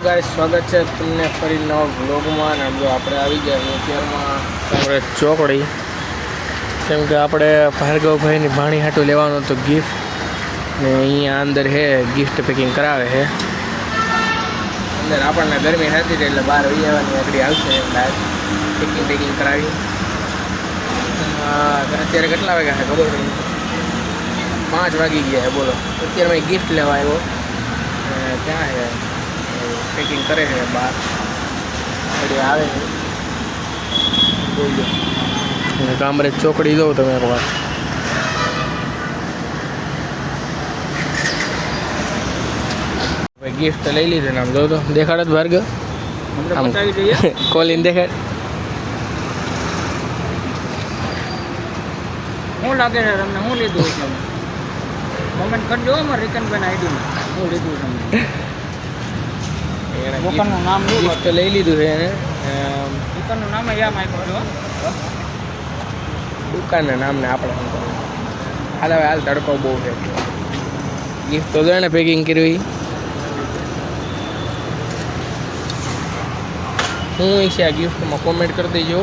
Guys સ્વાગત છે તમને ફરી નવા વ્લોગમાં. અને જો આપણે આવી ગયા અત્યારમાં આપણે ચોકડી, કેમ કે આપણે ભાર્ગવભાઈની ભાણી હાટું લેવાનું હતું ગિફ્ટ, ને અહીંયા અંદર હે ગિફ્ટ પેકિંગ કરાવે છે. અંદર આપણને ગરમી થતી હતી એટલે બહાર આવી જવાની આગળ આવશે એટલે પેકિંગ કરાવી. અત્યારે કેટલા વાગ્યા છે ખબર નહીં, 5 વાગી ગયા છે. બોલો, અત્યારે મેં ગિફ્ટ લેવા આવ્યો. ક્યાં છે પેકિંગ કરે છે બહાર આવે છે. બોલજો કામરે ચોકડી દઉં તમે એક વાર. ગિફ્ટ લઈ લીધું ને આમ જો તો દેખાડ ભાર્ગવ, કોલીને દેખાડ. શું લાગે છે તમને? શું લીધું છે? કમેન્ટ કરજો અમારે રિકનભાઈ આઈડીમાં શું લીધું તમને. દુકાનનું નામ ગિફ્ટ લઈ લીધું છે એને. દુકાનનું નામ યાદ આપ્યો દુકાનના નામને આપણે હાલ હવે હાલ તડકો બહુ છે. ગિફ્ટ તો એને પેકિંગ કર્યું. હું છે આ ગિફ્ટમાં કોમેન્ટ કરી દેજો.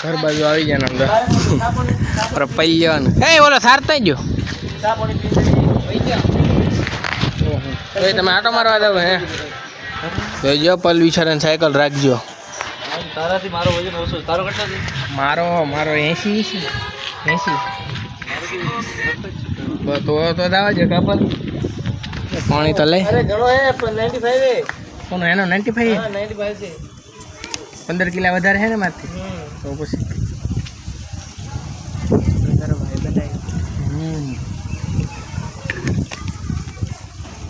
ઘર બાજુ આવી જાય ને અંદર પૈયા ને એ ઓલો સારતા ગયો તો તમે આટો મારવા દો હે જોઈજો. પલ વિચારે સાયકલ રાખજો. તારાથી મારો વજન ઓછો. તારો કેટલો છે? મારો 80 તો દાવા છે કપલ. પાણી તો લઈ. અરે ઘણો હે 95 હે. કોનો એનો 95? હા 95 છે. 15 કિલા વધારે છે ને મારથી. તો પછી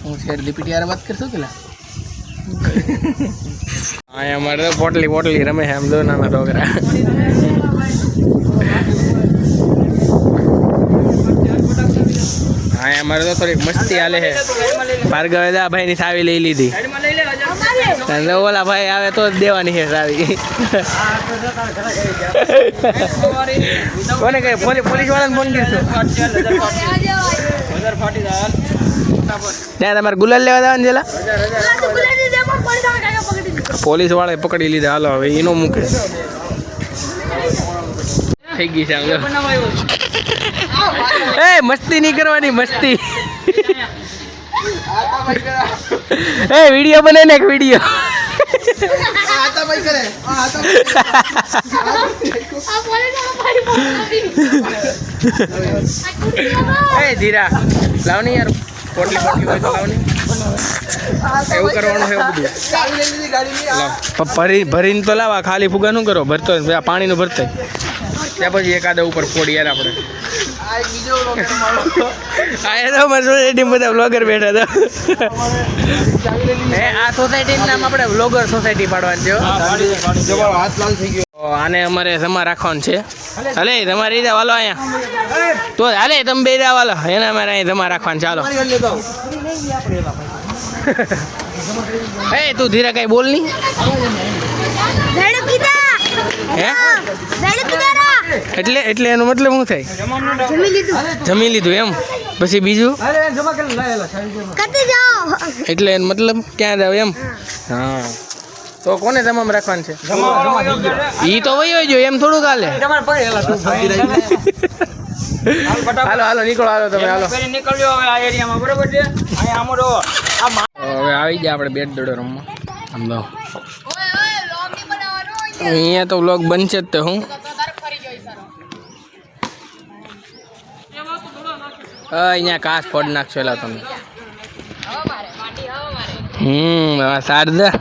હું શેર લીપીટી યાર વાત કરશો પેલા. હા અમારે તો પોટલી રમે છે આમ દો નાના છોકરા. હા અમારે તો થોડીક મસ્તી હાલે છે. ભાર્ગવે દા ભાઈ ની સાવી લઈ લીધી. ઓલા ભાઈ આવે તો જ દેવાની છે સાવી. કોને કહે? પોલીસ વાળાને ફોન કરશો. ત્યાં તમારે ગુલાલ લેવા દેવાની જેલા પોલીસ વાળાએ પકડી લીધા. હાલો હવે એનો મૂકે થઈ ગઈ છે. એ મસ્તી નહીં કરવાની, મસ્તી. એ વિડીયો બને ને એક વિડીયો. એ ધીરા લાવની યાર, પોટલી હોય તો લાવની. એવું કરવાનું છે બધું. ભરીને તો લાવા, ખાલી ફુગા શું કરો? ભરતો પાણીનું ભરતા ત્યાં પછી એકાદા ઉપર ફોડી યાર આપણે. સોસાયટી બધા વ્લોગર બેઠા હતા. આ સોસાયટીનું નામ આપણે વ્લોગર સોસાયટી પાડવાનું છે. આને અમારે જમા રાખવાનું છે. હાલે તમારે રીતે વાલો અહીંયા તો હાલે તમે બે વાલો એને અમારે અહીં જમા રાખવાનું. ચાલો એ તું ધીરે કઈ બોલ નહીં. હે એટલે એનો મતલબ શું થાય? જમી લીધું એમ. પછી બીજું એટલે એનો મતલબ ક્યાં જાવ એમ. હા તો કોને તમામ રાખવાનું છે? ઈ તો વયો જો એમ થોડું કાલે. હાલો નીકળો. હાલો તમે હાલો નીકળજો હવે આ એરિયામાં. બરોબર છે. હવે આવી ગયા આપણે બેટ દડો રમવા. સમજો અહીંયા તો વ્લોગ બનશે જ. તે હું અહીંયા કાચ ફોડ નાખશો એલા તમે. શારદા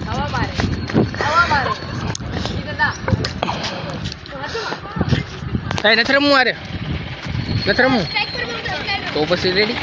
નથી રમવું. અરે નથી રમવું તો પછી રેડી.